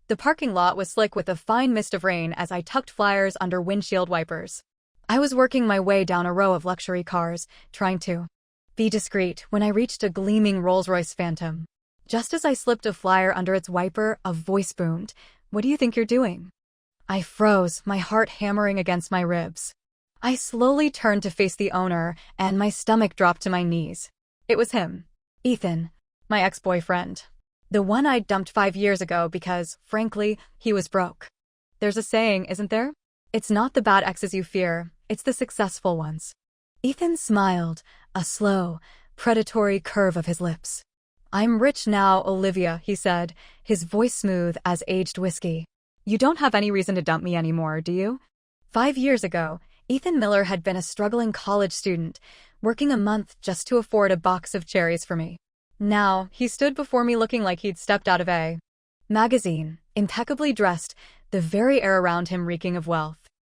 The parking lot was slick with a fine mist of rain as I tucked flyers under windshield wipers. I was working my way down a row of luxury cars, trying to be discreet when I reached a gleaming Rolls-Royce Phantom. Just as I slipped a flyer under its wiper, a voice boomed, "What do you think you're doing?" I froze, my heart hammering against my ribs. I slowly turned to face the owner, and my stomach dropped to my knees. It was him. Ethan, my ex-boyfriend. The one I'd dumped 5 years ago because, frankly, he was broke. There's a saying, isn't there? It's not the bad exes you fear, it's the successful ones. Ethan smiled, a slow, predatory curve of his lips. "I'm rich now, Olivia," he said, his voice smooth as aged whiskey. "You don't have any reason to dump me anymore, do you?" 5 years ago, Ethan Miller had been a struggling college student, working a month just to afford a box of cherries for me. Now, he stood before me looking like he'd stepped out of a magazine, impeccably dressed, the very air around him reeking of wealth.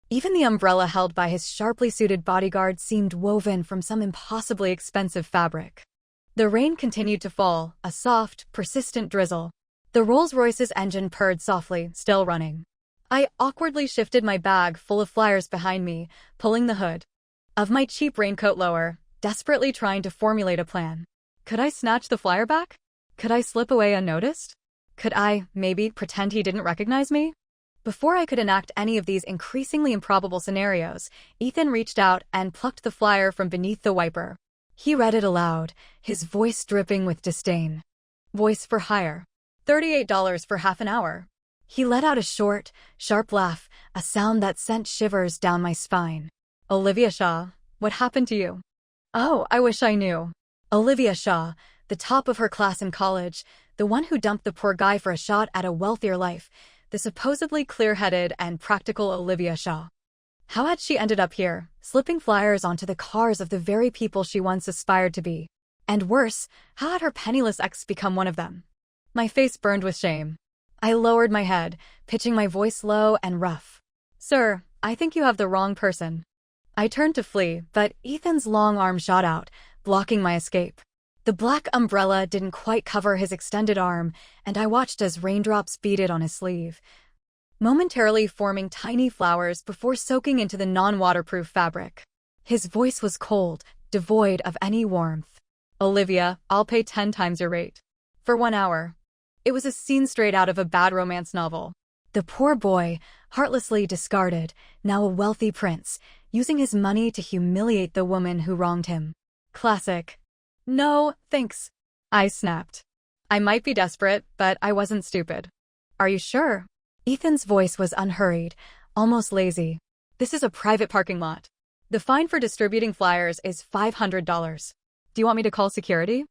Even the umbrella held by his sharply suited bodyguard seemed woven from some impossibly expensive fabric. The rain continued to fall, a soft, persistent drizzle. The Rolls-Royce's engine purred softly, still running. I awkwardly shifted my bag full of flyers behind me, pulling the hood of my cheap raincoat lower, desperately trying to formulate a plan. Could I snatch the flyer back? Could I slip away unnoticed? Could I, maybe, pretend he didn't recognize me? Before I could enact any of these increasingly improbable scenarios, Ethan reached out and plucked the flyer from beneath the wiper. He read it aloud, his voice dripping with disdain. "Voice for hire. $38 for half an hour." He let out a short, sharp laugh, a sound that sent shivers down my spine. "Olivia Shaw, what happened to you?" "Oh, I wish I knew." Olivia Shaw, the top of her class in college, the one who dumped the poor guy for a shot at a wealthier life, the supposedly clear-headed and practical Olivia Shaw. How had she ended up here, slipping flyers onto the cars of the very people she once aspired to be? And worse, how had her penniless ex become one of them? My face burned with shame. I lowered my head, pitching my voice low and rough. "Sir, I think you have the wrong person." I turned to flee, but Ethan's long arm shot out, blocking my escape. The black umbrella didn't quite cover his extended arm, and I watched as raindrops beaded on his sleeve, momentarily forming tiny flowers before soaking into the non-waterproof fabric. His voice was cold, devoid of any warmth. "Olivia, I'll pay 10 times your rate. For 1 hour." It was a scene straight out of a bad romance novel. The poor boy, heartlessly discarded, now a wealthy prince, using his money to humiliate the woman who wronged him. Classic. "No, thanks," I snapped. I might be desperate, but I wasn't stupid. "Are you sure?" Ethan's voice was unhurried, almost lazy. "This is a private parking lot. The fine for distributing flyers is $500. Do you want me to call security?"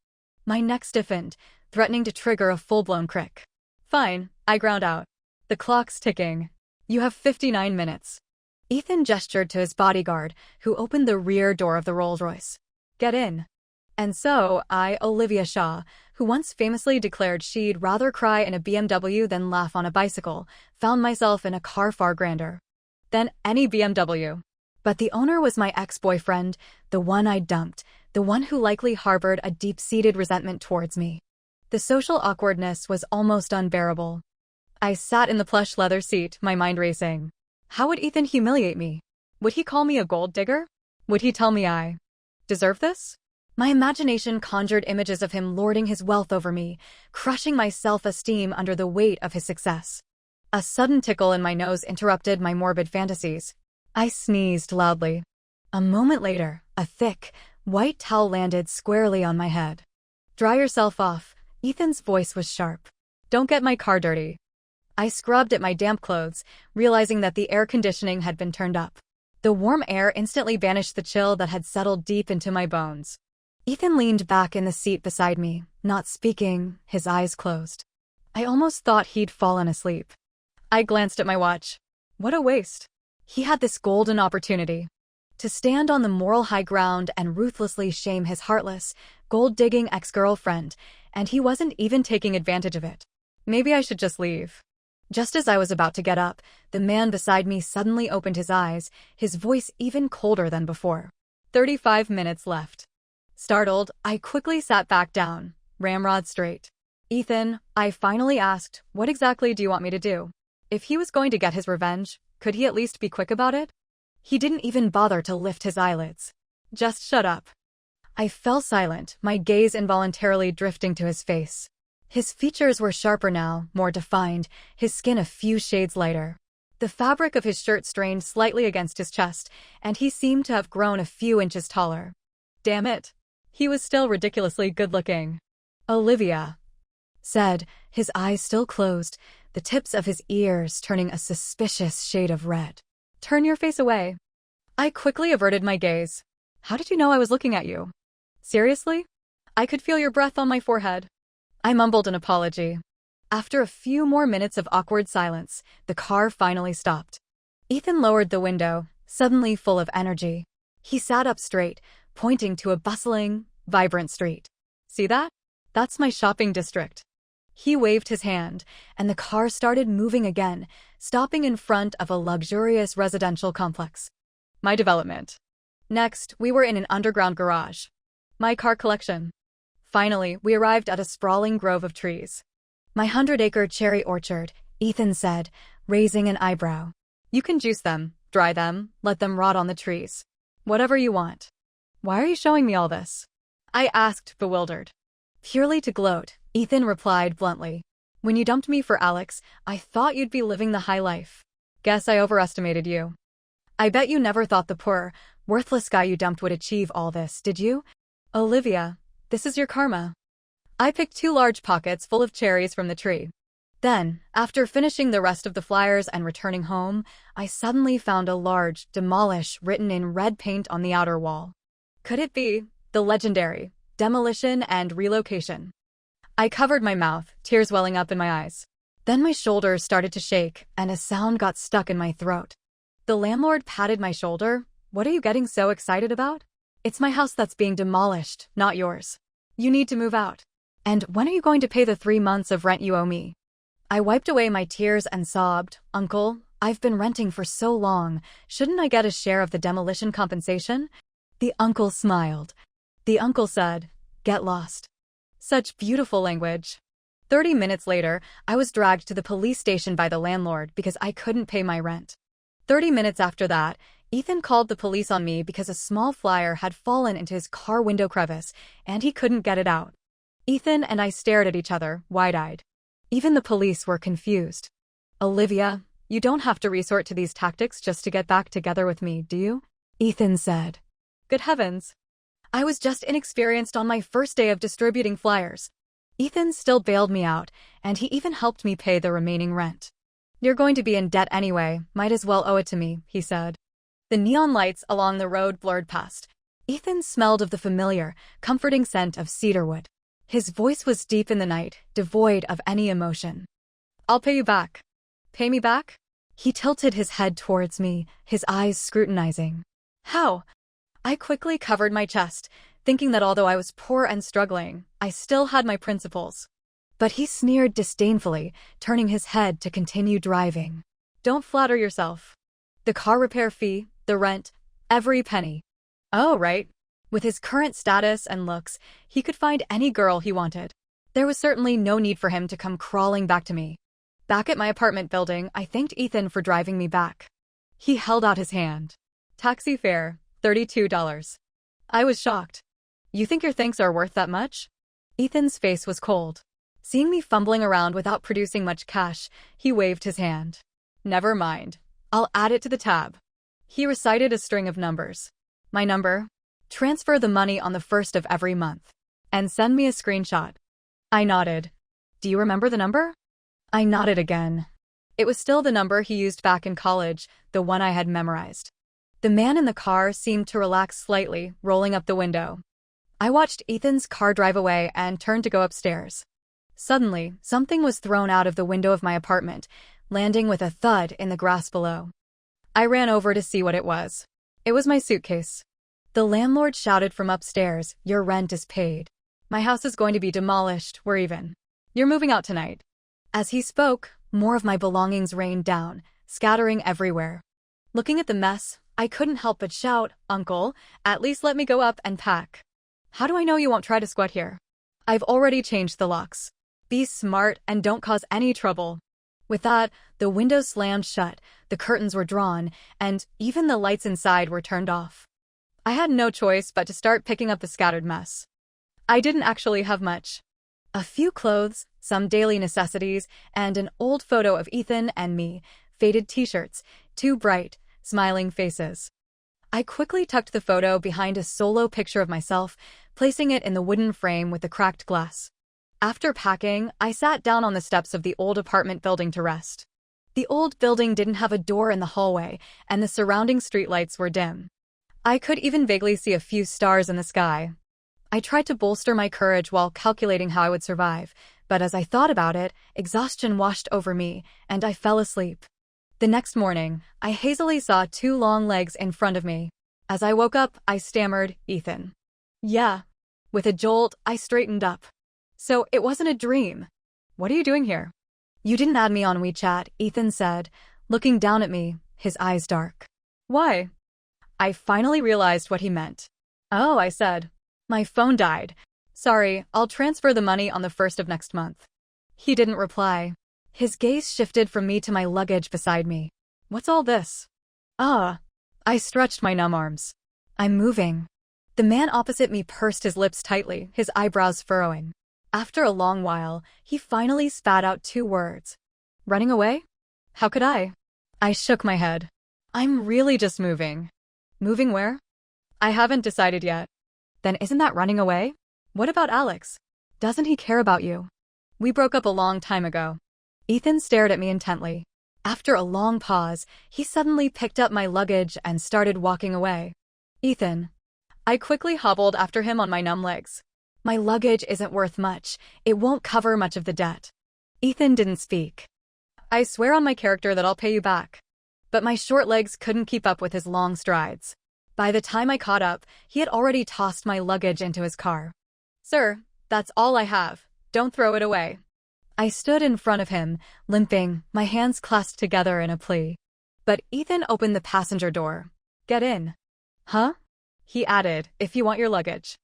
My neck stiffened, threatening to trigger a full-blown crick. "Fine," I ground out. "The clock's ticking. You have 59 minutes. Ethan gestured to his bodyguard, who opened the rear door of the Rolls-Royce. "Get in." And so, Olivia Shaw, who once famously declared she'd rather cry in a BMW than laugh on a bicycle, found myself in a car far grander than any BMW. But the owner was my ex-boyfriend, the one I'd dumped, the one who likely harbored a deep-seated resentment towards me. The social awkwardness was almost unbearable. I sat in the plush leather seat, my mind racing. How would Ethan humiliate me? Would he call me a gold digger? Would he tell me I deserve this? My imagination conjured images of him lording his wealth over me, crushing my self-esteem under the weight of his success. A sudden tickle in my nose interrupted my morbid fantasies. I sneezed loudly. A moment later, a thick, white towel landed squarely on my head. "Dry yourself off." Ethan's voice was sharp. "Don't get my car dirty." I scrubbed at my damp clothes, realizing that the air conditioning had been turned up. The warm air instantly banished the chill that had settled deep into my bones. Ethan leaned back in the seat beside me, not speaking, his eyes closed. I almost thought he'd fallen asleep. I glanced at my watch. What a waste. He had this golden opportunity to stand on the moral high ground and ruthlessly shame his heartless, gold-digging ex-girlfriend, and he wasn't even taking advantage of it. Maybe I should just leave. Just as I was about to get up, the man beside me suddenly opened his eyes, his voice even colder than before. 35 minutes left. Startled, I quickly sat back down, ramrod straight. Ethan, I finally asked, what exactly do you want me to do? If he was going to get his revenge, could he at least be quick about it? He didn't even bother to lift his eyelids. Just shut up. I fell silent, my gaze involuntarily drifting to his face. His features were sharper now, more defined, his skin a few shades lighter. The fabric of his shirt strained slightly against his chest, and he seemed to have grown a few inches taller. Damn it. He was still ridiculously good-looking. Olivia said, his eyes still closed, the tips of his ears turning a suspicious shade of red. Turn your face away. I quickly averted my gaze. How did you know I was looking at you? Seriously? I could feel your breath on my forehead. I mumbled an apology. After a few more minutes of awkward silence, the car finally stopped. Ethan lowered the window, suddenly full of energy. He sat up straight, pointing to a bustling, vibrant street. See that? That's my shopping district. He waved his hand, and the car started moving again, stopping in front of a luxurious residential complex. My development. Next, we were in an underground garage. My car collection. Finally, we arrived at a sprawling grove of trees. My 100-acre cherry orchard, Ethan said, raising an eyebrow. You can juice them, dry them, let them rot on the trees. Whatever you want. Why are you showing me all this? I asked, bewildered. Purely to gloat, Ethan replied bluntly. When you dumped me for Alex, I thought you'd be living the high life. Guess I overestimated you. I bet you never thought the poor, worthless guy you dumped would achieve all this, did you? Olivia, this is your karma. I picked 2 large pockets full of cherries from the tree. Then, after finishing the rest of the flyers and returning home, I suddenly found a large demolish written in red paint on the outer wall. Could it be the legendary demolition and relocation? I covered my mouth, tears welling up in my eyes. Then my shoulders started to shake, and a sound got stuck in my throat. The landlord patted my shoulder. What are you getting so excited about? It's my house that's being demolished, not yours. You need to move out. And when are you going to pay the 3 months of rent you owe me? I wiped away my tears and sobbed, Uncle, I've been renting for so long. Shouldn't I get a share of the demolition compensation? The uncle smiled. The uncle said, get lost. Such beautiful language. 30 minutes later, I was dragged to the police station by the landlord because I couldn't pay my rent. 30 minutes after that, Ethan called the police on me because a small flyer had fallen into his car window crevice and he couldn't get it out. Ethan and I stared at each other, wide-eyed. Even the police were confused. Olivia, you don't have to resort to these tactics just to get back together with me, do you? Ethan said. Good heavens. I was just inexperienced on my first day of distributing flyers. Ethan still bailed me out, and he even helped me pay the remaining rent. You're going to be in debt anyway, might as well owe it to me, he said. The neon lights along the road blurred past. Ethan smelled of the familiar, comforting scent of cedarwood. His voice was deep in the night, devoid of any emotion. I'll pay you back. Pay me back? He tilted his head towards me, his eyes scrutinizing. How? I quickly covered my chest, thinking that although I was poor and struggling, I still had my principles. But he sneered disdainfully, turning his head to continue driving. Don't flatter yourself. The car repair fee, the rent, every penny. Oh, right. With his current status and looks, he could find any girl he wanted. There was certainly no need for him to come crawling back to me. Back at my apartment building, I thanked Ethan for driving me back. He held out his hand. Taxi fare, $32. I was shocked. You think your thanks are worth that much? Ethan's face was cold. Seeing me fumbling around without producing much cash, he waved his hand. Never mind. I'll add it to the tab. He recited a string of numbers. My number? Transfer the money on the 1st of every month. And send me a screenshot. I nodded. Do you remember the number? I nodded again. It was still the number he used back in college, the one I had memorized. The man in the car seemed to relax slightly, rolling up the window. I watched Ethan's car drive away and turned to go upstairs. Suddenly, something was thrown out of the window of my apartment, landing with a thud in the grass below. I ran over to see what it was. It was my suitcase. The landlord shouted from upstairs, "Your rent is paid. My house is going to be demolished, we're even. You're moving out tonight." As he spoke, more of my belongings rained down, scattering everywhere. Looking at the mess, I couldn't help but shout, "Uncle, at least let me go up and pack." How do I know you won't try to squat here? I've already changed the locks. Be smart and don't cause any trouble. With that, the windows slammed shut, the curtains were drawn, and even the lights inside were turned off. I had no choice but to start picking up the scattered mess. I didn't actually have much. A few clothes, some daily necessities, and an old photo of Ethan and me, faded t-shirts, two bright, smiling faces. I quickly tucked the photo behind a solo picture of myself, placing it in the wooden frame with the cracked glass. After packing, I sat down on the steps of the old apartment building to rest. The old building didn't have a door in the hallway, and the surrounding streetlights were dim. I could even vaguely see a few stars in the sky. I tried to bolster my courage while calculating how I would survive, but as I thought about it, exhaustion washed over me, and I fell asleep. The next morning, I hazily saw two long legs in front of me. As I woke up, I stammered, "Ethan." "Yeah." With a jolt, I straightened up. "So it wasn't a dream. What are you doing here?" "You didn't add me on WeChat," Ethan said, looking down at me, his eyes dark. "Why?" I finally realized what he meant. "Oh," I said. "My phone died. Sorry, I'll transfer the money on the 1st of next month." He didn't reply. His gaze shifted from me to my luggage beside me. "What's all this?" I stretched my numb arms. "I'm moving." The man opposite me pursed his lips tightly, his eyebrows furrowing. After a long while, he finally spat out two words. "Running away?" "How could I?" I shook my head. "I'm really just moving." "Moving where?" "I haven't decided yet." "Then isn't that running away?" "What about Alex? Doesn't he care about you?" "We broke up a long time ago." Ethan stared at me intently. After a long pause, he suddenly picked up my luggage and started walking away. "Ethan." I quickly hobbled after him on my numb legs. "My luggage isn't worth much. It won't cover much of the debt." Ethan didn't speak. "I swear on my character that I'll pay you back." But my short legs couldn't keep up with his long strides. By the time I caught up, he had already tossed my luggage into his car. "Sir, that's all I have. Don't throw it away." I stood in front of him, limping, my hands clasped together in a plea. But Ethan opened the passenger door. "Get in." "Huh?" he added, "if you want your luggage."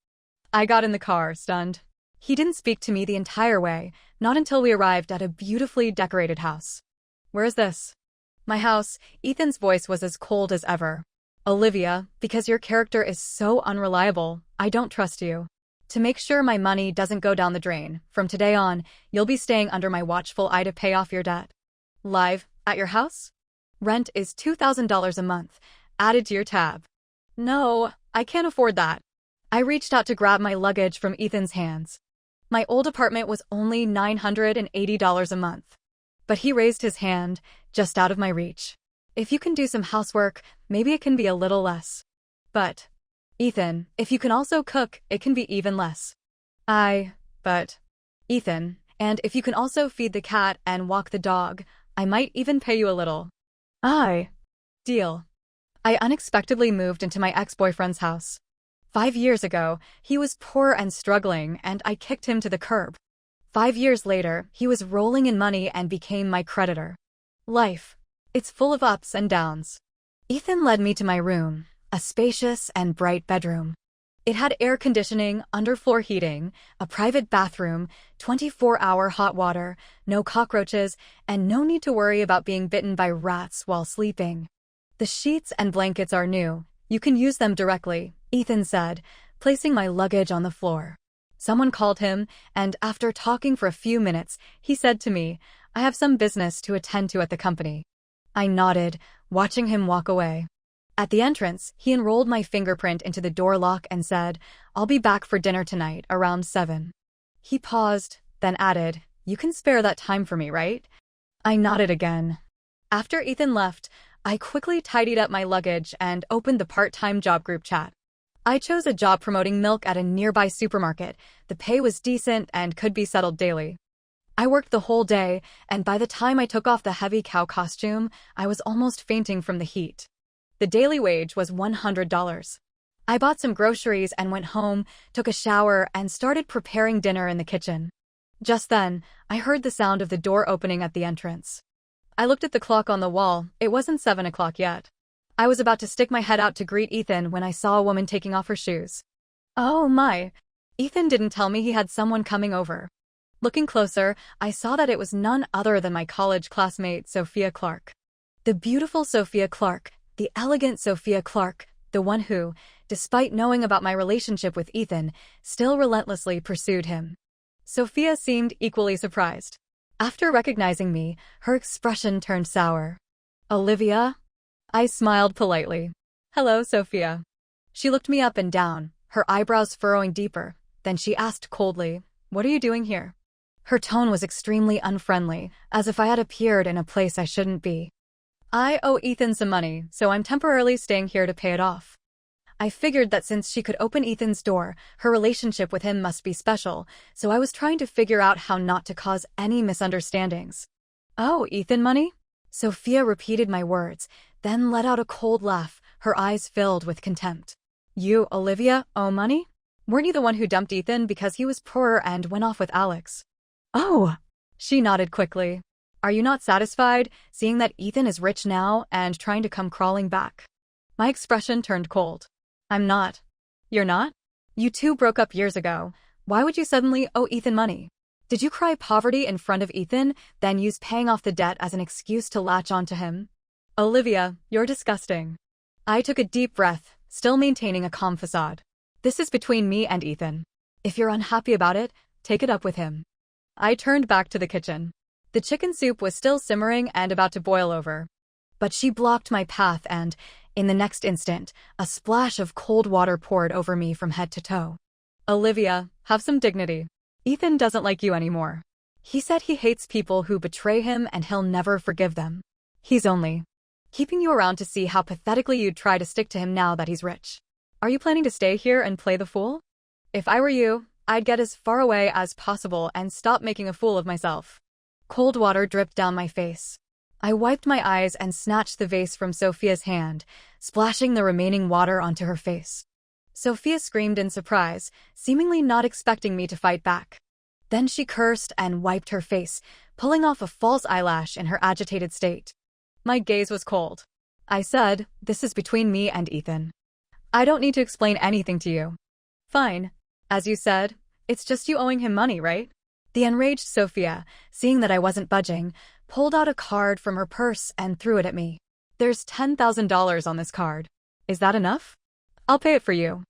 I got in the car, stunned. He didn't speak to me the entire way, not until we arrived at a beautifully decorated house. "Where is this?" "My house." Ethan's voice was as cold as ever. "Olivia, because your character is so unreliable, I don't trust you. To make sure my money doesn't go down the drain, from today on, you'll be staying under my watchful eye to pay off your debt." "Live? At your house?" "Rent is $2,000 a month, added to your tab." "No, I can't afford that." I reached out to grab my luggage from Ethan's hands. My old apartment was only $980 a month. But he raised his hand, just out of my reach. "If you can do some housework, maybe it can be a little less." "But, Ethan, if you can also cook, it can be even less." But, Ethan, and if you can also feed the cat and walk the dog, I might even pay you a little." Deal." I unexpectedly moved into my ex-boyfriend's house. 5 years ago, he was poor and struggling, and I kicked him to the curb. 5 years later, he was rolling in money and became my creditor. Life. It's full of ups and downs. Ethan led me to my room, a spacious and bright bedroom. It had air conditioning, underfloor heating, a private bathroom, 24-hour hot water, no cockroaches, and no need to worry about being bitten by rats while sleeping. "The sheets and blankets are new. You can use them directly," Ethan said, placing my luggage on the floor. Someone called him, and after talking for a few minutes, he said to me, "I have some business to attend to at the company." I nodded, watching him walk away. At the entrance, he enrolled my fingerprint into the door lock and said, "I'll be back for dinner tonight, around 7. He paused, then added, "You can spare that time for me, right?" I nodded again. After Ethan left, I quickly tidied up my luggage and opened the part-time job group chat. I chose a job promoting milk at a nearby supermarket. The pay was decent and could be settled daily. I worked the whole day, and by the time I took off the heavy cow costume, I was almost fainting from the heat. The daily wage was $100. I bought some groceries and went home, took a shower, and started preparing dinner in the kitchen. Just then, I heard the sound of the door opening at the entrance. I looked at the clock on the wall. It wasn't 7 o'clock yet. I was about to stick my head out to greet Ethan when I saw a woman taking off her shoes. Oh my! Ethan didn't tell me he had someone coming over. Looking closer, I saw that it was none other than my college classmate, Sophia Clark. The beautiful Sophia Clark, the elegant Sophia Clark, the one who, despite knowing about my relationship with Ethan, still relentlessly pursued him. Sophia seemed equally surprised. After recognizing me, her expression turned sour. "Olivia?" I smiled politely. "Hello, Sophia." She looked me up and down, her eyebrows furrowing deeper. Then she asked coldly, "What are you doing here?" Her tone was extremely unfriendly, as if I had appeared in a place I shouldn't be. "I owe Ethan some money, so I'm temporarily staying here to pay it off." I figured that since she could open Ethan's door, her relationship with him must be special, so I was trying to figure out how not to cause any misunderstandings. "Oh, Ethan money?" Sophia repeated my words, then let out a cold laugh, her eyes filled with contempt. "You, Olivia, owe money? Weren't you the one who dumped Ethan because he was poorer and went off with Alex?" "Oh!" She nodded quickly. "Are you not satisfied, seeing that Ethan is rich now and trying to come crawling back?" My expression turned cold. "I'm not." "You're not? You two broke up years ago. Why would you suddenly owe Ethan money? Did you cry poverty in front of Ethan, then use paying off the debt as an excuse to latch onto him?" "Olivia, you're disgusting." I took a deep breath, still maintaining a calm facade. "This is between me and Ethan. If you're unhappy about it, take it up with him." I turned back to the kitchen. The chicken soup was still simmering and about to boil over. But she blocked my path and, in the next instant, a splash of cold water poured over me from head to toe. "Olivia, have some dignity. Ethan doesn't like you anymore. He said he hates people who betray him and he'll never forgive them. He's only keeping you around to see how pathetically you'd try to stick to him now that he's rich. Are you planning to stay here and play the fool? If I were you, I'd get as far away as possible and stop making a fool of myself." Cold water dripped down my face. I wiped my eyes and snatched the vase from Sophia's hand, splashing the remaining water onto her face. Sophia screamed in surprise, seemingly not expecting me to fight back. Then she cursed and wiped her face, pulling off a false eyelash in her agitated state. My gaze was cold. I said, "This is between me and Ethan. I don't need to explain anything to you." "Fine. As you said, it's just you owing him money, right?" The enraged Sophia, seeing that I wasn't budging, pulled out a card from her purse and threw it at me. "There's $10,000 on this card. Is that enough? I'll pay it for you."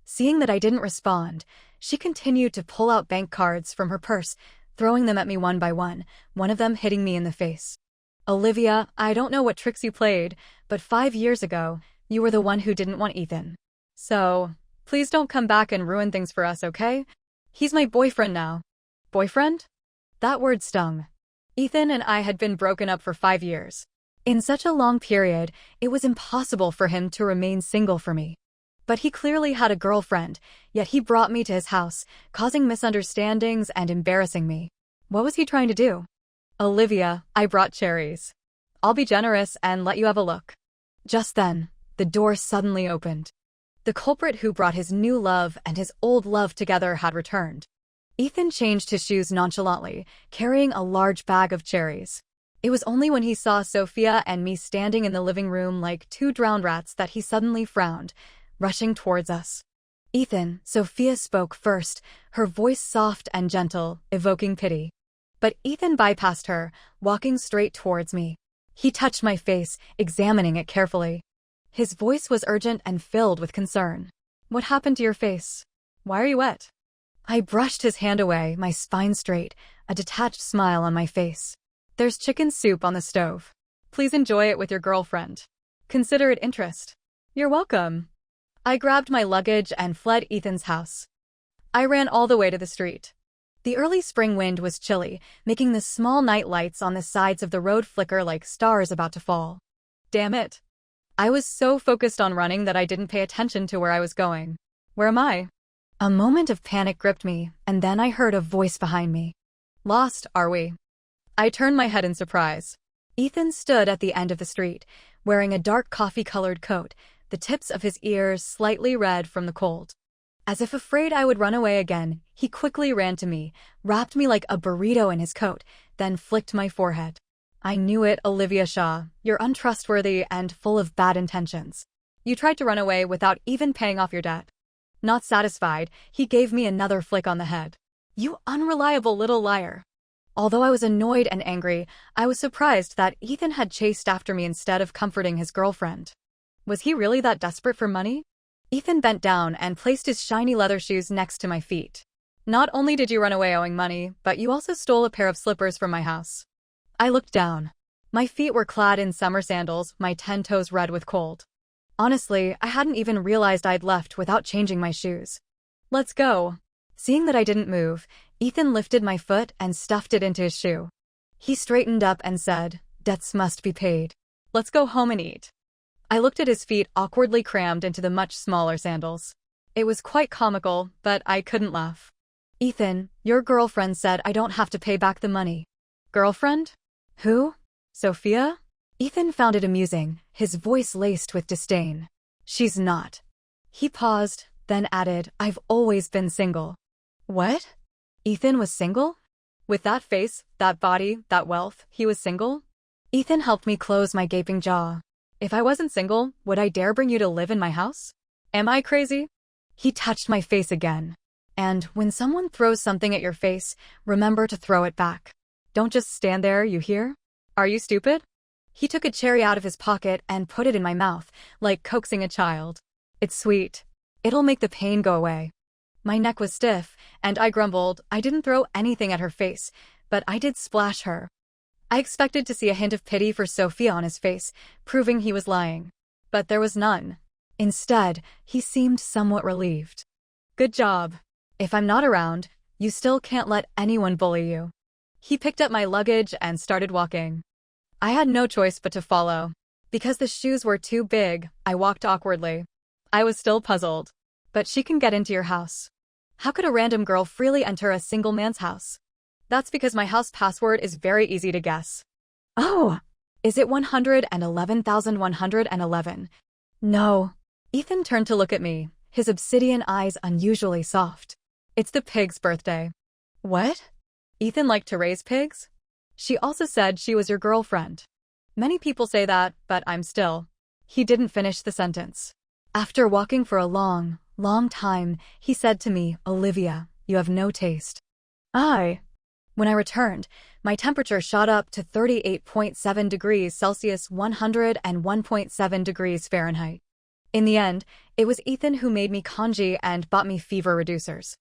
Seeing that I didn't respond, she continued to pull out bank cards from her purse, throwing them at me one by one of them hitting me in the face. "Olivia, I don't know what tricks you played, but 5 years ago, you were the one who didn't want Ethan. So, please don't come back and ruin things for us, okay? He's my boyfriend now." Boyfriend? That word stung. Ethan and I had been broken up for 5 years. In such a long period, it was impossible for him to remain single for me. But he clearly had a girlfriend, yet he brought me to his house, causing misunderstandings and embarrassing me. What was he trying to do? "Olivia, I brought cherries. I'll be generous and let you have a look." Just then, the door suddenly opened. The culprit who brought his new love and his old love together had returned. Ethan changed his shoes nonchalantly, carrying a large bag of cherries. It was only when he saw Sophia and me standing in the living room like two drowned rats that he suddenly frowned, rushing towards us. "Ethan," Sophia spoke first, her voice soft and gentle, evoking pity. But Ethan bypassed her, walking straight towards me. He touched my face, examining it carefully. His voice was urgent and filled with concern. "What happened to your face? Why are you wet?" I brushed his hand away, my spine straight, a detached smile on my face. "There's chicken soup on the stove. Please enjoy it with your girlfriend. Consider it interest." "You're welcome." I grabbed my luggage and fled Ethan's house. I ran all the way to the street. The early spring wind was chilly, making the small night lights on the sides of the road flicker like stars about to fall. Damn it. I was so focused on running that I didn't pay attention to where I was going. Where am I? A moment of panic gripped me, and then I heard a voice behind me. "Lost, are we?" I turned my head in surprise. Ethan stood at the end of the street, wearing a dark coffee-colored coat, the tips of his ears slightly red from the cold. As if afraid I would run away again, he quickly ran to me, wrapped me like a burrito in his coat, then flicked my forehead. "I knew it, Olivia Shaw. You're untrustworthy and full of bad intentions. You tried to run away without even paying off your debt." Not satisfied, he gave me another flick on the head. You unreliable little liar. Although I was annoyed and angry, I was surprised that Ethan had chased after me instead of comforting his girlfriend. Was he really that desperate for money? Ethan bent down and placed his shiny leather shoes next to my feet. Not only did you run away owing money, but you also stole a pair of slippers from my house. I looked down. My feet were clad in summer sandals, my 10 toes red with cold. Honestly, I hadn't even realized I'd left without changing my shoes. Let's go. Seeing that I didn't move, Ethan lifted my foot and stuffed it into his shoe. He straightened up and said, "Debts must be paid. Let's go home and eat." I looked at his feet awkwardly crammed into the much smaller sandals. It was quite comical, but I couldn't laugh. "Ethan, your girlfriend said I don't have to pay back the money." Girlfriend? Who? Sophia? Ethan found it amusing, his voice laced with disdain. "She's not." He paused, then added, "I've always been single." What? Ethan was single? With that face, that body, that wealth, he was single? Ethan helped me close my gaping jaw. If I wasn't single, would I dare bring you to live in my house? Am I crazy? He touched my face again. And when someone throws something at your face, remember to throw it back. Don't just stand there, you hear? Are you stupid? He took a cherry out of his pocket and put it in my mouth, like coaxing a child. It's sweet. It'll make the pain go away. My neck was stiff, and I grumbled. I didn't throw anything at her face, but I did splash her. I expected to see a hint of pity for Sophia on his face, proving he was lying. But there was none. Instead, he seemed somewhat relieved. Good job. If I'm not around, you still can't let anyone bully you. He picked up my luggage and started walking. I had no choice but to follow. Because the shoes were too big, I walked awkwardly. I was still puzzled. But she can get into your house. How could a random girl freely enter a single man's house? That's because my house password is very easy to guess. Oh, is it 111,111? No. Ethan turned to look at me, his obsidian eyes unusually soft. It's the pig's birthday. What? Ethan liked to raise pigs? She also said she was your girlfriend. Many people say that, but I'm still. He didn't finish the sentence. After walking for a long time, he said to me, "Olivia, you have no taste." When I returned, my temperature shot up to 38.7 degrees Celsius, 101.7 degrees Fahrenheit. In the end, it was Ethan who made me congee and bought me fever reducers.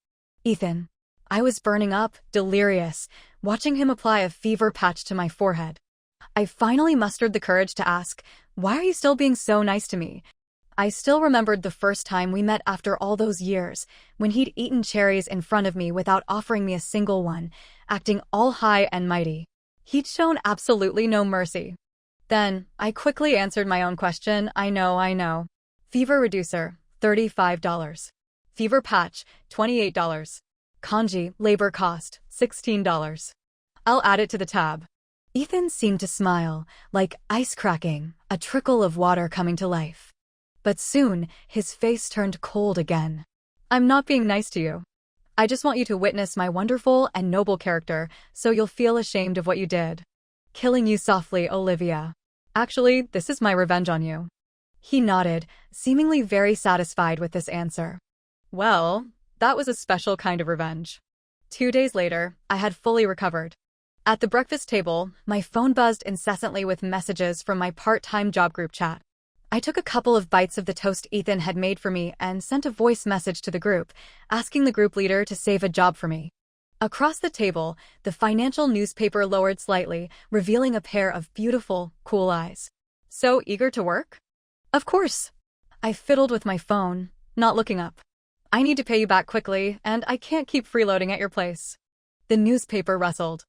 Ethan. I was burning up, delirious, watching him apply a fever patch to my forehead. I finally mustered the courage to ask, "Why are you still being so nice to me?" I still remembered the first time we met after all those years, when he'd eaten cherries in front of me without offering me a single one, acting all high and mighty. He'd shown absolutely no mercy. Then, I quickly answered my own question. I know. Fever reducer, $35. Fever patch, $28. Congee, labor cost, $16. I'll add it to the tab. Ethan seemed to smile, like ice cracking, a trickle of water coming to life. But soon, his face turned cold again. "I'm not being nice to you. I just want you to witness my wonderful and noble character, so you'll feel ashamed of what you did. Killing you softly, Olivia. Actually, this is my revenge on you." He nodded, seemingly very satisfied with this answer. Well, that was a special kind of revenge. 2 days later, I had fully recovered. At the breakfast table, my phone buzzed incessantly with messages from my part-time job group chat. I took a couple of bites of the toast Ethan had made for me and sent a voice message to the group, asking the group leader to save a job for me. Across the table, the financial newspaper lowered slightly, revealing a pair of beautiful, cool eyes. So eager to work? Of course. I fiddled with my phone, not looking up. I need to pay you back quickly, and I can't keep freeloading at your place. The newspaper rustled.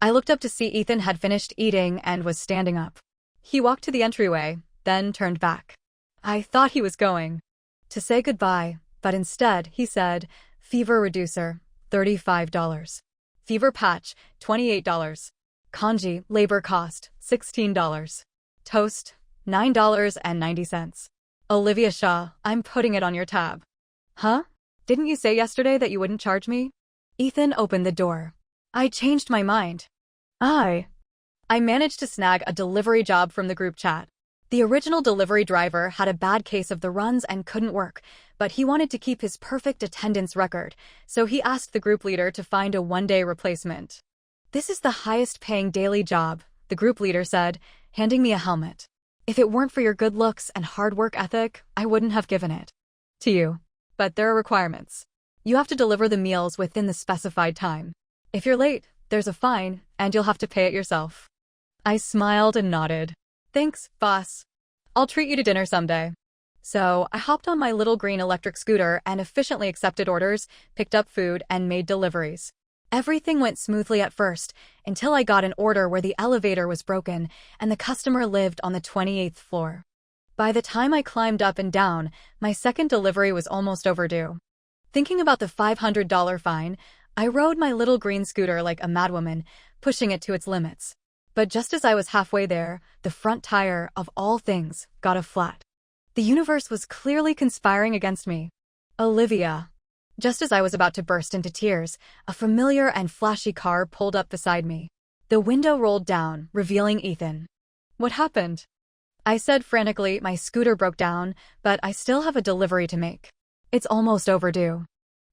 I looked up to see Ethan had finished eating and was standing up. He walked to the entryway, then turned back. I thought he was going to say goodbye, but instead he said, "Fever reducer, $35. Fever patch, $28. Congee, labor cost, $16. Toast, $9.90. Olivia Shaw, I'm putting it on your tab." Huh? Didn't you say yesterday that you wouldn't charge me? Ethan opened the door. I changed my mind. I managed to snag a delivery job from the group chat. The original delivery driver had a bad case of the runs and couldn't work, but he wanted to keep his perfect attendance record, so he asked the group leader to find a one-day replacement. "This is the highest-paying daily job," the group leader said, handing me a helmet. "If it weren't for your good looks and hard work ethic, I wouldn't have given it to you. But there are requirements. You have to deliver the meals within the specified time. If you're late, there's a fine, and you'll have to pay it yourself." I smiled and nodded. "Thanks, boss. I'll treat you to dinner someday." So I hopped on my little green electric scooter and efficiently accepted orders, picked up food, and made deliveries. Everything went smoothly at first, until I got an order where the elevator was broken and the customer lived on the 28th floor. By the time I climbed up and down, my second delivery was almost overdue. Thinking about the $500 fine, I rode my little green scooter like a madwoman, pushing it to its limits. But just as I was halfway there, the front tire, of all things, got a flat. The universe was clearly conspiring against me. Olivia. Just as I was about to burst into tears, a familiar and flashy car pulled up beside me. The window rolled down, revealing Ethan. "What happened?" I said frantically. "My scooter broke down, but I still have a delivery to make. It's almost overdue."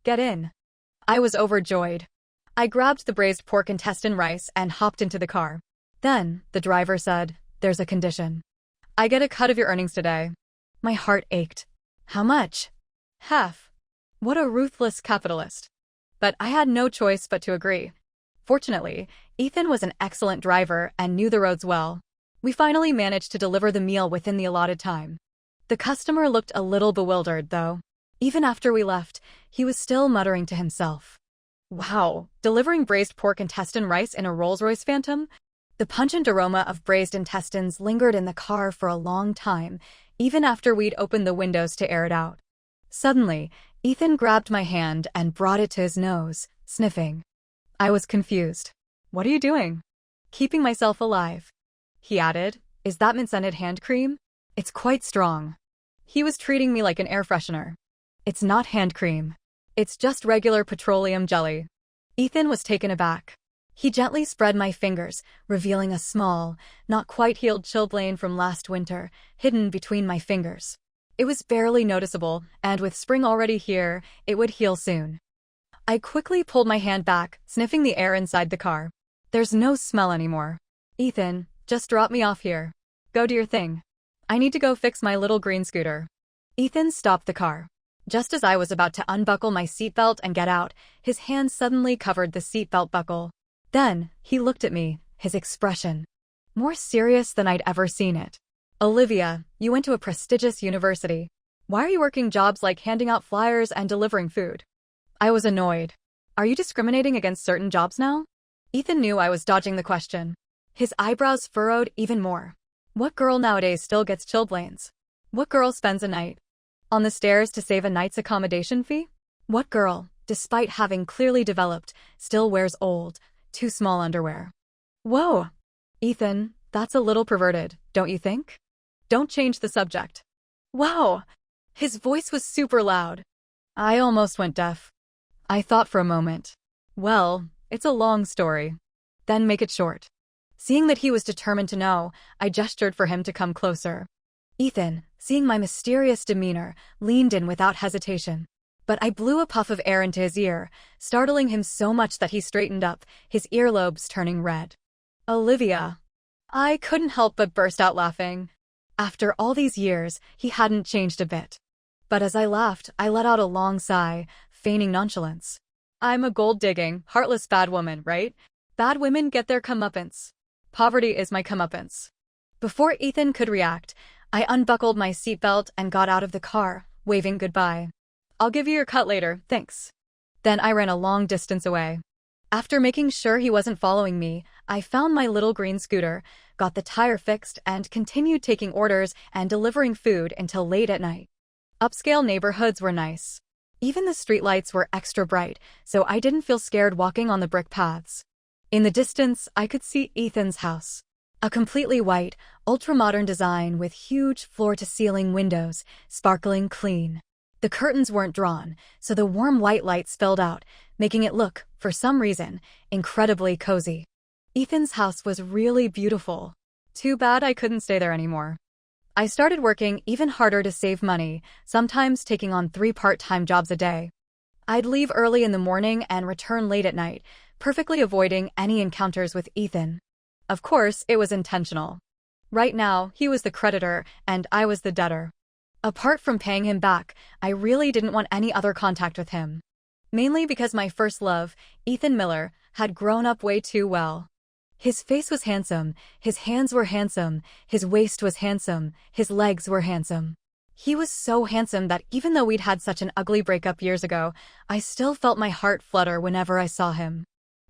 "Get in." I was overjoyed. I grabbed the braised pork intestine rice and hopped into the car. Then, the driver said, "There's a condition. I get a cut of your earnings today." My heart ached. "How much?" "Half." What a ruthless capitalist. But I had no choice but to agree. Fortunately, Ethan was an excellent driver and knew the roads well. We finally managed to deliver the meal within the allotted time. The customer looked a little bewildered, though. Even after we left, he was still muttering to himself. "Wow, delivering braised pork intestine rice in a Rolls-Royce Phantom?" The pungent aroma of braised intestines lingered in the car for a long time, even after we'd opened the windows to air it out. Suddenly, Ethan grabbed my hand and brought it to his nose, sniffing. I was confused. "What are you doing?" "Keeping myself alive," he added. "Is that mint-scented hand cream? It's quite strong." He was treating me like an air freshener. "It's not hand cream. It's just regular petroleum jelly." Ethan was taken aback. He gently spread my fingers, revealing a small, not quite healed chilblain from last winter, hidden between my fingers. It was barely noticeable, and with spring already here, it would heal soon. I quickly pulled my hand back, sniffing the air inside the car. "There's no smell anymore." "Ethan, just drop me off here. Go do your thing. I need to go fix my little green scooter." Ethan stopped the car. Just as I was about to unbuckle my seatbelt and get out, his hand suddenly covered the seatbelt buckle. Then, he looked at me, his expression more serious than I'd ever seen it. "Olivia, you went to a prestigious university. Why are you working jobs like handing out flyers and delivering food?" I was annoyed. "Are you discriminating against certain jobs now?" Ethan knew I was dodging the question. His eyebrows furrowed even more. What girl nowadays still gets chilblains? What girl spends a night on the stairs to save a night's accommodation fee? What girl, despite having clearly developed, still wears old, too small underwear? Whoa! Ethan, that's a little perverted, don't you think? Don't change the subject. Wow! His voice was super loud. I almost went deaf. I thought for a moment. Well, it's a long story. Then make it short. Seeing that he was determined to know, I gestured for him to come closer. Ethan, seeing my mysterious demeanor, leaned in without hesitation. But I blew a puff of air into his ear, startling him so much that he straightened up, his earlobes turning red. Olivia. I couldn't help but burst out laughing. After all these years, he hadn't changed a bit. But as I laughed, I let out a long sigh, feigning nonchalance. I'm a gold-digging, heartless bad woman, right? Bad women get their comeuppance. Poverty is my comeuppance. Before Ethan could react, I unbuckled my seatbelt and got out of the car, waving goodbye. I'll give you your cut later, thanks. Then I ran a long distance away. After making sure he wasn't following me, I found my little green scooter, got the tire fixed, and continued taking orders and delivering food until late at night. Upscale neighborhoods were nice. Even the streetlights were extra bright, so I didn't feel scared walking on the brick paths. In the distance, I could see Ethan's house. A completely white, ultra-modern design with huge floor-to-ceiling windows, sparkling clean. The curtains weren't drawn, so the warm white light spilled out, making it look, for some reason, incredibly cozy. Ethan's house was really beautiful. Too bad I couldn't stay there anymore. I started working even harder to save money, sometimes taking on 3 part-time jobs a day. I'd leave early in the morning and return late at night, perfectly avoiding any encounters with Ethan. Of course, it was intentional. Right now, he was the creditor, and I was the debtor. Apart from paying him back, I really didn't want any other contact with him. Mainly because my first love, Ethan Miller, had grown up way too well. His face was handsome, his hands were handsome, his waist was handsome, his legs were handsome. He was so handsome that even though we'd had such an ugly breakup years ago, I still felt my heart flutter whenever I saw him.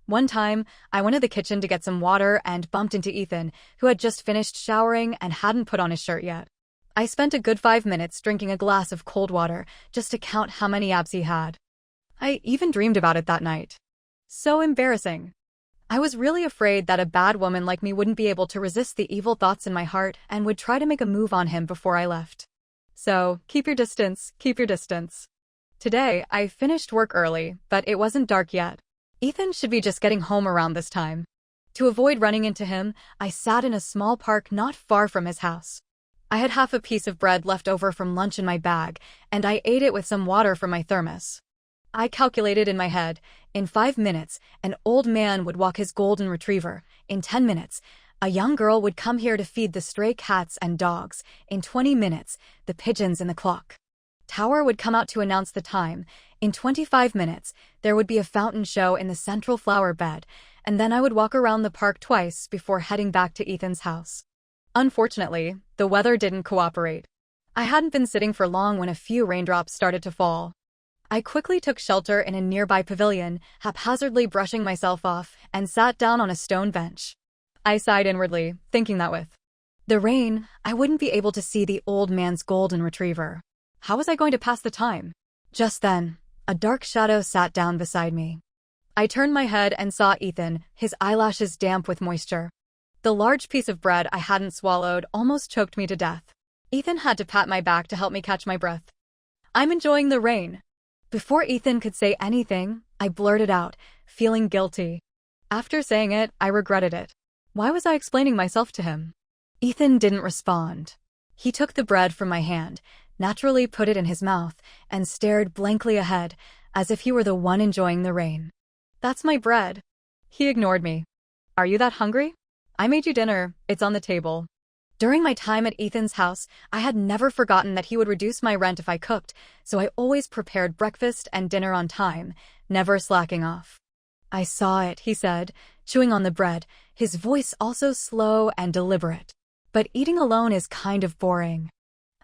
One time, I went to the kitchen to get some water and bumped into Ethan, who had just finished showering and hadn't put on his shirt yet. I spent a good 5 minutes drinking a glass of cold water just to count how many abs he had. I even dreamed about it that night. So embarrassing. I was really afraid that a bad woman like me wouldn't be able to resist the evil thoughts in my heart and would try to make a move on him before I left. So, keep your distance, keep your distance. Today, I finished work early, but it wasn't dark yet. Ethan should be just getting home around this time. To avoid running into him, I sat in a small park not far from his house. I had half a piece of bread left over from lunch in my bag, and I ate it with some water from my thermos. I calculated in my head, in 5 minutes, an old man would walk his golden retriever. In 10 minutes, a young girl would come here to feed the stray cats and dogs. In 20 minutes, the pigeons in the clock tower would come out to announce the time. In 25 minutes, there would be a fountain show in the central flower bed, and then I would walk around the park twice before heading back to Ethan's house. Unfortunately, the weather didn't cooperate. I hadn't been sitting for long when a few raindrops started to fall. I quickly took shelter in a nearby pavilion, haphazardly brushing myself off, and sat down on a stone bench. I sighed inwardly, thinking that with the rain, I wouldn't be able to see the old man's golden retriever. How was I going to pass the time? Just then, a dark shadow sat down beside me. I turned my head and saw Ethan, his eyelashes damp with moisture. The large piece of bread I hadn't swallowed almost choked me to death. Ethan had to pat my back to help me catch my breath. "I'm enjoying the rain." Before Ethan could say anything, I blurted out, feeling guilty. After saying it, I regretted it. Why was I explaining myself to him? Ethan didn't respond. He took the bread from my hand, naturally put it in his mouth, and stared blankly ahead, as if he were the one enjoying the rain. "That's my bread." He ignored me. "Are you that hungry? I made you dinner, it's on the table." During my time at Ethan's house, I had never forgotten that he would reduce my rent if I cooked, so I always prepared breakfast and dinner on time, never slacking off. "I saw it," he said, chewing on the bread, his voice also slow and deliberate. "But eating alone is kind of boring."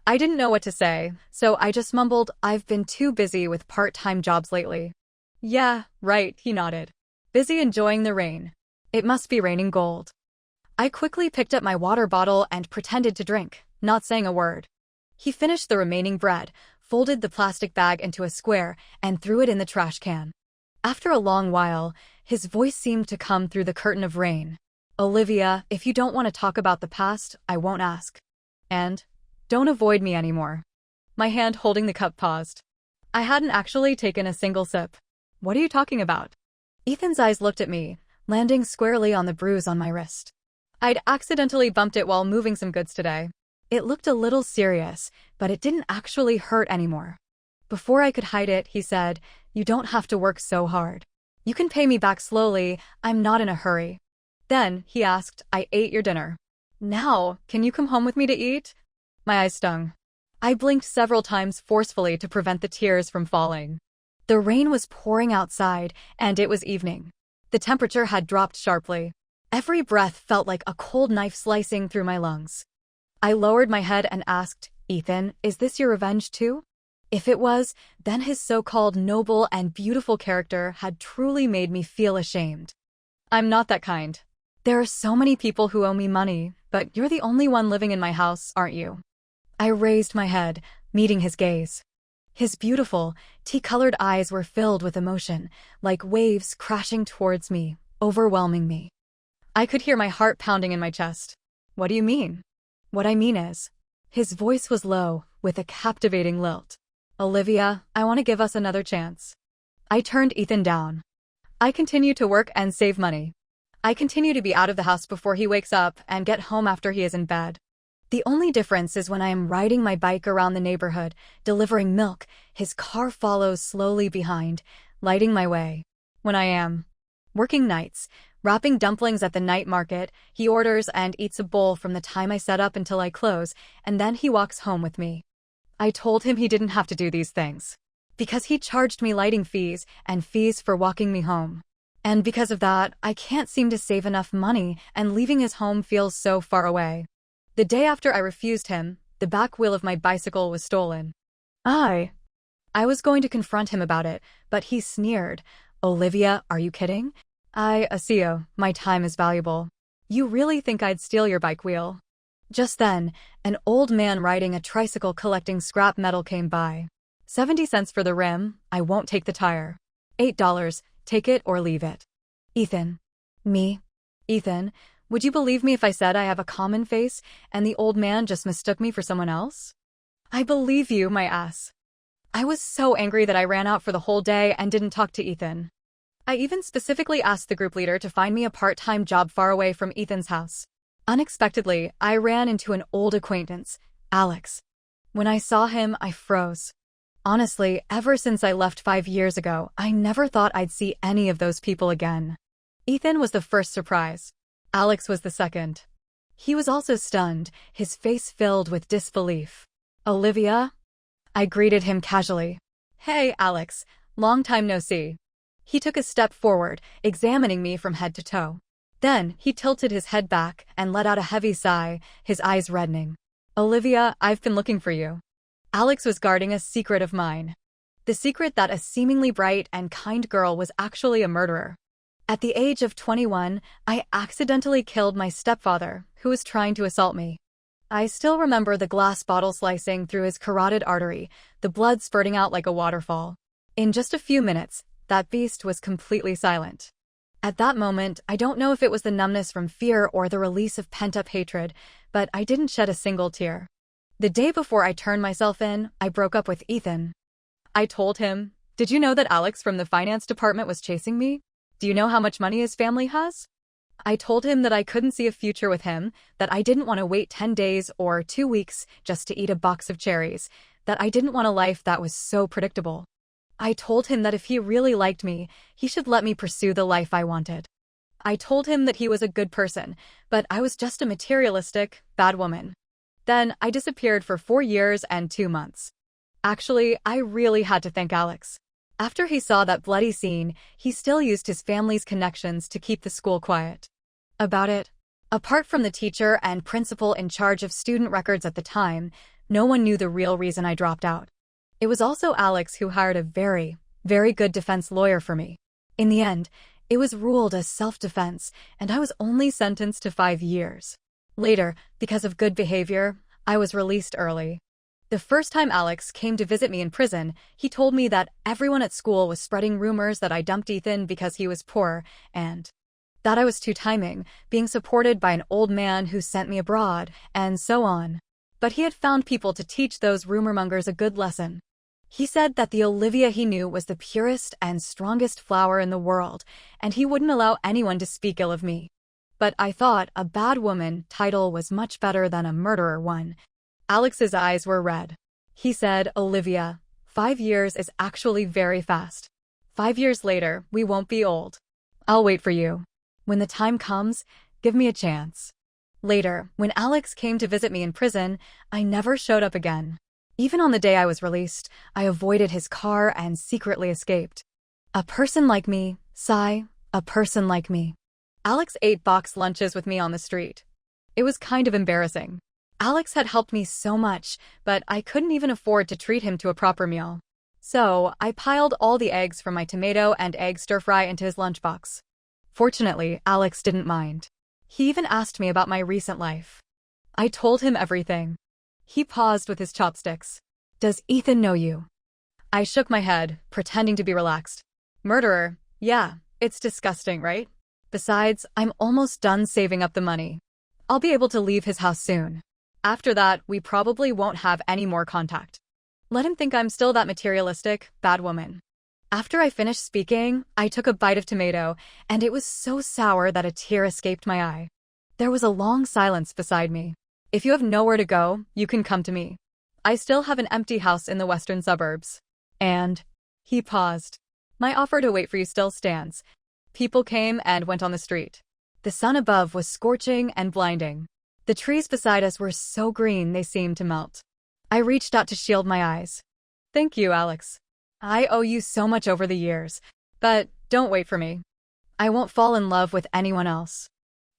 I didn't know what to say, so I just mumbled, "I've been too busy with part-time jobs lately." "Yeah, right," he nodded. "Busy enjoying the rain. It must be raining gold." I quickly picked up my water bottle and pretended to drink, not saying a word. He finished the remaining bread, folded the plastic bag into a square, and threw it in the trash can. After a long while, his voice seemed to come through the curtain of rain. "Olivia, if you don't want to talk about the past, I won't ask. And don't avoid me anymore." My hand holding the cup paused. I hadn't actually taken a single sip. "What are you talking about?" Ethan's eyes looked at me, landing squarely on the bruise on my wrist. I'd accidentally bumped it while moving some goods today. It looked a little serious, but it didn't actually hurt anymore. Before I could hide it, he said, "You don't have to work so hard. You can pay me back slowly, I'm not in a hurry." Then, he asked, "I ate your dinner. Now, can you come home with me to eat?" My eyes stung. I blinked several times forcefully to prevent the tears from falling. The rain was pouring outside, and it was evening. The temperature had dropped sharply. Every breath felt like a cold knife slicing through my lungs. I lowered my head and asked, "Ethan, is this your revenge too?" If it was, then his so-called noble and beautiful character had truly made me feel ashamed. "I'm not that kind. There are so many people who owe me money, but you're the only one living in my house, aren't you?" I raised my head, meeting his gaze. His beautiful, tea-colored eyes were filled with emotion, like waves crashing towards me, overwhelming me. I could hear my heart pounding in my chest. "What do you mean?" "What I mean is..." His voice was low, with a captivating lilt. "Olivia, I want to give us another chance." I turned Ethan down. "I continue to work and save money. I continue to be out of the house before he wakes up and get home after he is in bed. The only difference is when I am riding my bike around the neighborhood, delivering milk, his car follows slowly behind, lighting my way. When I am working nights, wrapping dumplings at the night market, he orders and eats a bowl from the time I set up until I close, and then he walks home with me. I told him he didn't have to do these things, because he charged me lighting fees and fees for walking me home. And because of that, I can't seem to save enough money, and leaving his home feels so far away. The day after I refused him, the back wheel of my bicycle was stolen. I was going to confront him about it, but he sneered. "Olivia, are you kidding? Asio, my time is valuable. You really think I'd steal your bike wheel?" Just then, an old man riding a tricycle collecting scrap metal came by. 70 cents for the rim, I won't take the tire. $8, take it or leave it. Ethan. Me? Ethan, would you believe me if I said I have a common face and the old man just mistook me for someone else? I believe you, my ass. I was so angry that I ran out for the whole day and didn't talk to Ethan. I even specifically asked the group leader to find me a part-time job far away from Ethan's house. Unexpectedly, I ran into an old acquaintance, Alex. When I saw him, I froze. Honestly, ever since I left 5 years ago, I never thought I'd see any of those people again. Ethan was the first surprise. Alex was the second. He was also stunned, his face filled with disbelief. "Olivia?" I greeted him casually. "Hey, Alex, long time no see." He took a step forward, examining me from head to toe. Then, he tilted his head back and let out a heavy sigh, his eyes reddening. "Olivia, I've been looking for you." Alex was guarding a secret of mine. The secret that a seemingly bright and kind girl was actually a murderer. At the age of 21, I accidentally killed my stepfather, who was trying to assault me. I still remember the glass bottle slicing through his carotid artery, the blood spurting out like a waterfall. In just a few minutes, that beast was completely silent. At that moment, I don't know if it was the numbness from fear or the release of pent-up hatred, but I didn't shed a single tear. The day before I turned myself in, I broke up with Ethan. I told him, "Did you know that Alex from the finance department was chasing me? Do you know how much money his family has?" I told him that I couldn't see a future with him, that I didn't want to wait 10 days or 2 weeks just to eat a box of cherries, that I didn't want a life that was so predictable. I told him that if he really liked me, he should let me pursue the life I wanted. I told him that he was a good person, but I was just a materialistic, bad woman. Then I disappeared for 4 years and 2 months. Actually, I really had to thank Alex. After he saw that bloody scene, he still used his family's connections to keep the school quiet about it. Apart from the teacher and principal in charge of student records at the time, no one knew the real reason I dropped out. It was also Alex who hired a very, very good defense lawyer for me. In the end, it was ruled as self-defense, and I was only sentenced to 5 years. Later, because of good behavior, I was released early. The first time Alex came to visit me in prison, he told me that everyone at school was spreading rumors that I dumped Ethan because he was poor, and that I was too-timing, being supported by an old man who sent me abroad, and so on. But he had found people to teach those rumor-mongers a good lesson. He said that the Olivia he knew was the purest and strongest flower in the world, and he wouldn't allow anyone to speak ill of me. But I thought a bad woman title was much better than a murderer one. Alex's eyes were red. He said, "Olivia, 5 years is actually very fast. 5 years later, we won't be old. I'll wait for you. When the time comes, give me a chance." Later, when Alex came to visit me in prison, I never showed up again. Even on the day I was released, I avoided his car and secretly escaped. A person like me, sigh, a person like me. Alex ate box lunches with me on the street. It was kind of embarrassing. Alex had helped me so much, but I couldn't even afford to treat him to a proper meal. So, I piled all the eggs from my tomato and egg stir-fry into his lunchbox. Fortunately, Alex didn't mind. He even asked me about my recent life. I told him everything. He paused with his chopsticks. "Does Ethan know you?" I shook my head, pretending to be relaxed. "Murderer? Yeah, it's disgusting, right? Besides, I'm almost done saving up the money. I'll be able to leave his house soon. After that, we probably won't have any more contact. Let him think I'm still that materialistic, bad woman." After I finished speaking, I took a bite of tomato, and it was so sour that a tear escaped my eye. There was a long silence beside me. If you have nowhere to go, you can come to me. I still have an empty house in the western suburbs. And he paused. My offer to wait for you still stands. People came and went on the street. The sun above was scorching and blinding. The trees beside us were so green they seemed to melt. I reached out to shield my eyes. Thank you, Alex. I owe you so much over the years. But don't wait for me. I won't fall in love with anyone else.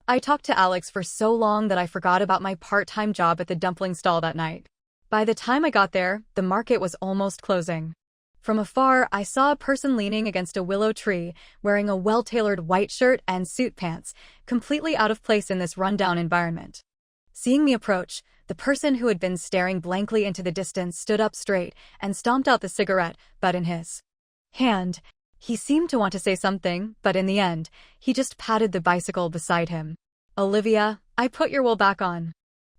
I talked to Alex for so long that I forgot about my part-time job at the dumpling stall that night. By the time I got there, the market was almost closing. From afar, I saw a person leaning against a willow tree, wearing a well-tailored white shirt and suit pants, completely out of place in this rundown environment. Seeing me approach, the person who had been staring blankly into the distance stood up straight and stomped out the cigarette butt in his hand. He seemed to want to say something, but in the end, he just patted the bicycle beside him. Olivia, I put your wheel back on.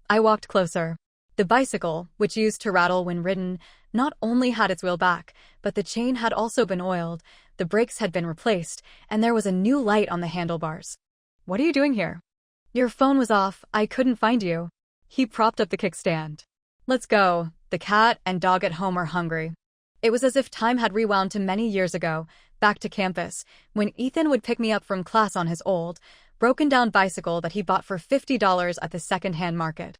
I walked closer. The bicycle, which used to rattle when ridden, not only had its wheel back, but the chain had also been oiled, the brakes had been replaced, and there was a new light on the handlebars. What are you doing here? Your phone was off, I couldn't find you. He propped up the kickstand. Let's go. The cat and dog at home are hungry. It was as if time had rewound to many years ago, back to campus, when Ethan would pick me up from class on his old, broken-down bicycle that he bought for $50 at the second-hand market.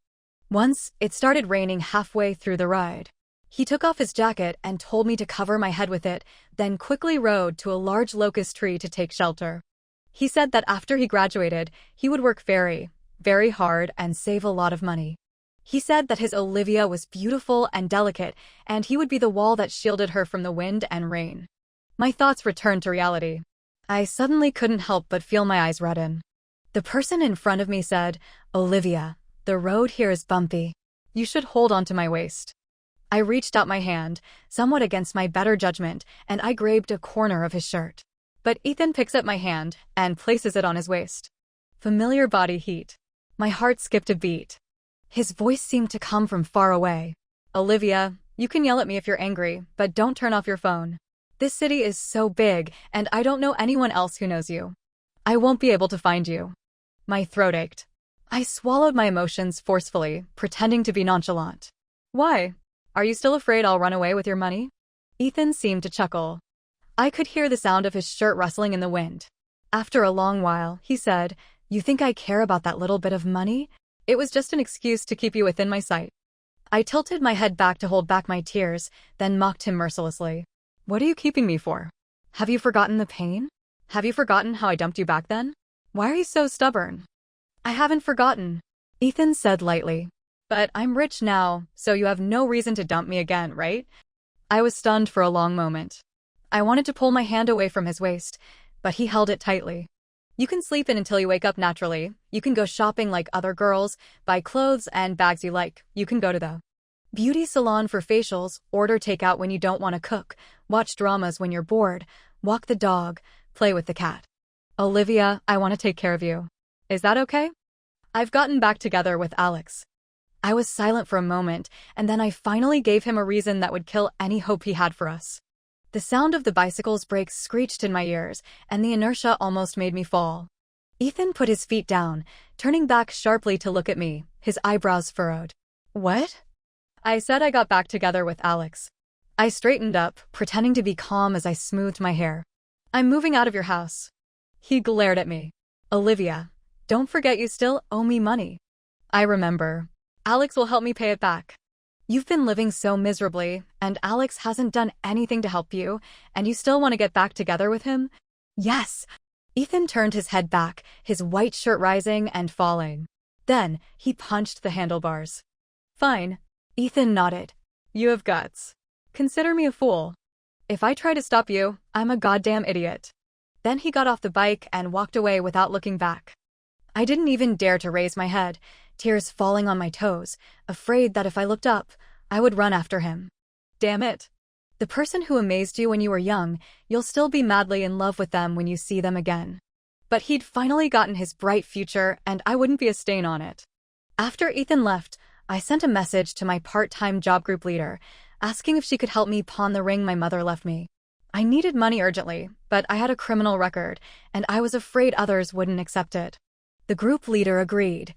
Once, it started raining halfway through the ride. He took off his jacket and told me to cover my head with it, then quickly rode to a large locust tree to take shelter. He said that after he graduated, he would work very, very hard and save a lot of money. He said that his Olivia was beautiful and delicate, and he would be the wall that shielded her from the wind and rain. My thoughts returned to reality. I suddenly couldn't help but feel my eyes redden. The person in front of me said, Olivia, the road here is bumpy. You should hold onto my waist. I reached out my hand, somewhat against my better judgment, and I grabbed a corner of his shirt. But Ethan picks up my hand and places it on his waist. Familiar body heat. My heart skipped a beat. His voice seemed to come from far away. Olivia, you can yell at me if you're angry, but don't turn off your phone. This city is so big, and I don't know anyone else who knows you. I won't be able to find you. My throat ached. I swallowed my emotions forcefully, pretending to be nonchalant. Why? Are you still afraid I'll run away with your money? Ethan seemed to chuckle. I could hear the sound of his shirt rustling in the wind. After a long while, he said, You think I care about that little bit of money? It was just an excuse to keep you within my sight. I tilted my head back to hold back my tears, then mocked him mercilessly. What are you keeping me for? Have you forgotten the pain? Have you forgotten how I dumped you back then? Why are you so stubborn? I haven't forgotten, Ethan said lightly. But I'm rich now, so you have no reason to dump me again, right? I was stunned for a long moment. I wanted to pull my hand away from his waist, but he held it tightly. You can sleep in until you wake up naturally. You can go shopping like other girls, buy clothes and bags you like. You can go to the beauty salon for facials, order takeout when you don't want to cook, watch dramas when you're bored, walk the dog, play with the cat. Olivia, I want to take care of you. Is that okay? I've gotten back together with Alex. I was silent for a moment, and then I finally gave him a reason that would kill any hope he had for us. The sound of the bicycle's brakes screeched in my ears, and the inertia almost made me fall. Ethan put his feet down, turning back sharply to look at me, his eyebrows furrowed. What? I said I got back together with Alex. I straightened up, pretending to be calm as I smoothed my hair. I'm moving out of your house. He glared at me. Olivia, don't forget you still owe me money. I remember. Alex will help me pay it back. You've been living so miserably, and Alex hasn't done anything to help you, and you still want to get back together with him? Yes. Ethan turned his head back, his white shirt rising and falling. Then, he punched the handlebars. Fine. Ethan nodded. You have guts. Consider me a fool. If I try to stop you, I'm a goddamn idiot. Then he got off the bike and walked away without looking back. I didn't even dare to raise my head, tears falling on my toes, afraid that if I looked up, I would run after him. Damn it. The person who amazed you when you were young, you'll still be madly in love with them when you see them again. But he'd finally gotten his bright future, and I wouldn't be a stain on it. After Ethan left, I sent a message to my part-time job group leader, asking if she could help me pawn the ring my mother left me. I needed money urgently, but I had a criminal record, and I was afraid others wouldn't accept it. The group leader agreed.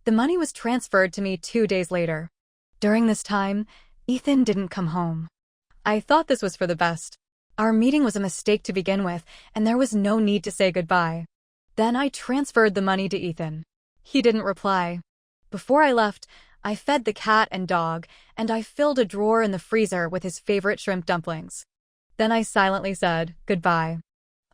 The money was transferred to me 2 days later. During this time, Ethan didn't come home. I thought this was for the best. Our meeting was a mistake to begin with, and there was no need to say goodbye. Then I transferred the money to Ethan. He didn't reply. Before I left, I fed the cat and dog, and I filled a drawer in the freezer with his favorite shrimp dumplings. Then I silently said goodbye.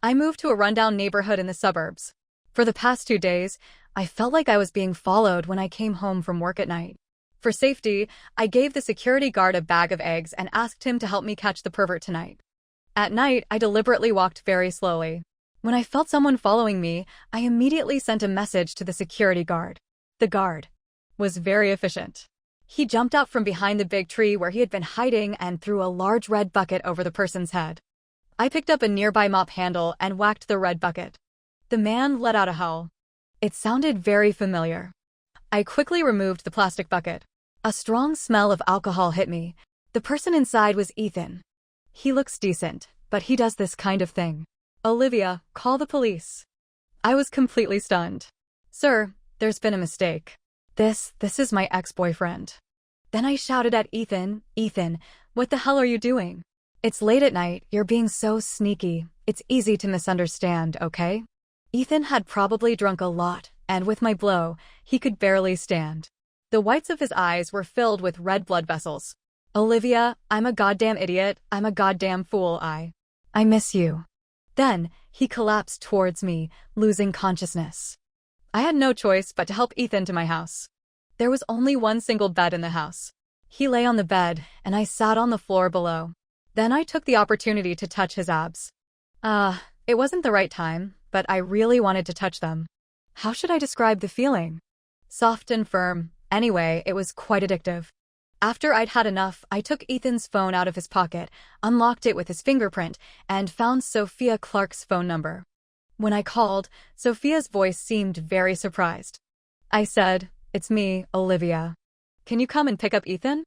I moved to a rundown neighborhood in the suburbs. For the past 2 days, I felt like I was being followed when I came home from work at night. For safety, I gave the security guard a bag of eggs and asked him to help me catch the pervert tonight. At night, I deliberately walked very slowly. When I felt someone following me, I immediately sent a message to the security guard. The guard was very efficient. He jumped out from behind the big tree where he had been hiding and threw a large red bucket over the person's head. I picked up a nearby mop handle and whacked the red bucket. The man let out a howl. It sounded very familiar. I quickly removed the plastic bucket. A strong smell of alcohol hit me. The person inside was Ethan. He looks decent, but he does this kind of thing. Olivia, call the police. I was completely stunned. Sir, there's been a mistake. This is my ex-boyfriend. Then I shouted at Ethan, Ethan, what the hell are you doing? It's late at night, you're being so sneaky. It's easy to misunderstand, okay? Ethan had probably drunk a lot, and with my blow, he could barely stand. The whites of his eyes were filled with red blood vessels. Olivia, I'm a goddamn idiot, I'm a goddamn fool, I miss you. Then, he collapsed towards me, losing consciousness. I had no choice but to help Ethan to my house. There was only one single bed in the house. He lay on the bed, and I sat on the floor below. Then I took the opportunity to touch his abs. It wasn't the right time, but I really wanted to touch them. How should I describe the feeling? Soft and firm. Anyway, it was quite addictive. After I'd had enough, I took Ethan's phone out of his pocket, unlocked it with his fingerprint, and found Sophia Clark's phone number. When I called, Sophia's voice seemed very surprised. I said, "It's me, Olivia. Can you come and pick up Ethan?"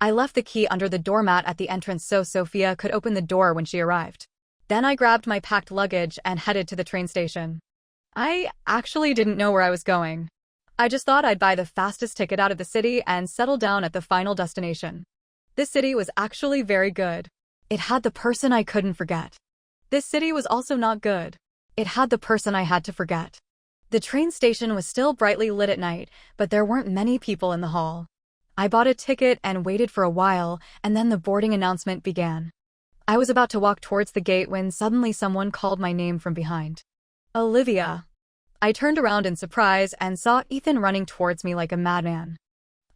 I left the key under the doormat at the entrance so Sophia could open the door when she arrived. Then I grabbed my packed luggage and headed to the train station. I actually didn't know where I was going. I just thought I'd buy the fastest ticket out of the city and settle down at the final destination. This city was actually very good. It had the person I couldn't forget. This city was also not good. It had the person I had to forget. The train station was still brightly lit at night, but there weren't many people in the hall. I bought a ticket and waited for a while, and then the boarding announcement began. I was about to walk towards the gate when suddenly someone called my name from behind. Olivia. I turned around in surprise and saw Ethan running towards me like a madman.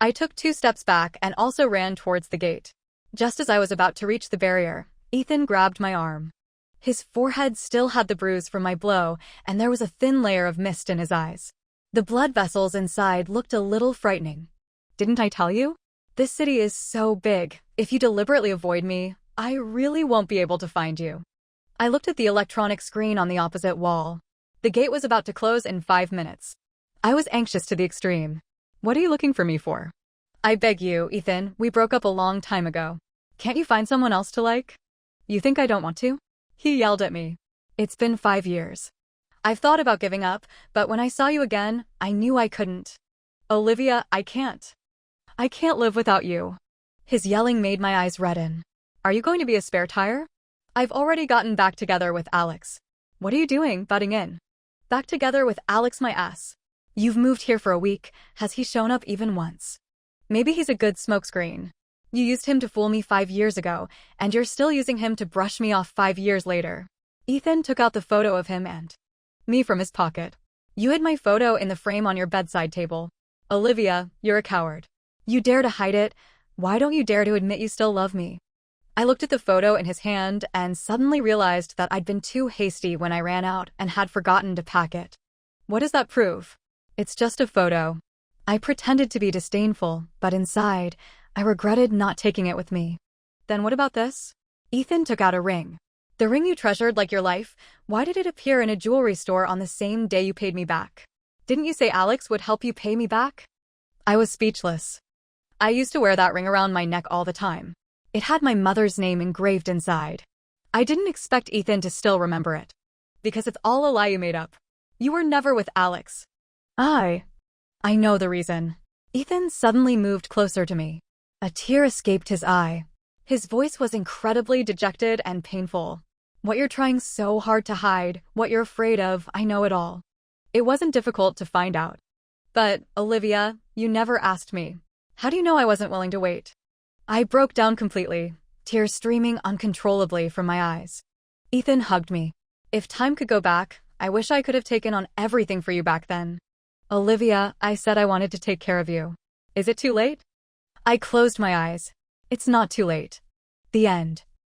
I took 2 steps back and also ran towards the gate. Just as I was about to reach the barrier, Ethan grabbed my arm. His forehead still had the bruise from my blow, and there was a thin layer of mist in his eyes. The blood vessels inside looked a little frightening. Didn't I tell you? This city is so big. If you deliberately avoid me, I really won't be able to find you. I looked at the electronic screen on the opposite wall. The gate was about to close in 5 minutes. I was anxious to the extreme. What are you looking for me for? I beg you, Ethan, we broke up a long time ago. Can't you find someone else to like? You think I don't want to? He yelled at me. It's been 5 years. I've thought about giving up, but when I saw you again, I knew I couldn't. Olivia, I can't. I can't live without you. His yelling made my eyes redden. Are you going to be a spare tire? I've already gotten back together with Alex. What are you doing, butting in? Back together with Alex, my ass. You've moved here for a week. Has he shown up even once? Maybe he's a good smokescreen. You used him to fool me 5 years ago, and you're still using him to brush me off 5 years later. Ethan took out the photo of him and me from his pocket. You hid my photo in the frame on your bedside table. Olivia, you're a coward. You dare to hide it. Why don't you dare to admit you still love me? I looked at the photo in his hand and suddenly realized that I'd been too hasty when I ran out and had forgotten to pack it. What does that prove? It's just a photo. I pretended to be disdainful, but inside, I regretted not taking it with me. Then what about this? Ethan took out a ring. The ring you treasured like your life, why did it appear in a jewelry store on the same day you paid me back? Didn't you say Alex would help you pay me back? I was speechless. I used to wear that ring around my neck all the time. It had my mother's name engraved inside. I didn't expect Ethan to still remember it. Because it's all a lie you made up. You were never with Alex. I I know the reason. Ethan suddenly moved closer to me. A tear escaped his eye. His voice was incredibly dejected and painful. What you're trying so hard to hide, what you're afraid of, I know it all. It wasn't difficult to find out. But, Olivia, you never asked me. How do you know I wasn't willing to wait? I broke down completely, tears streaming uncontrollably from my eyes. Ethan hugged me. If time could go back, I wish I could have taken on everything for you back then. Olivia, I said I wanted to take care of you. Is it too late? I closed my eyes. It's not too late. The end.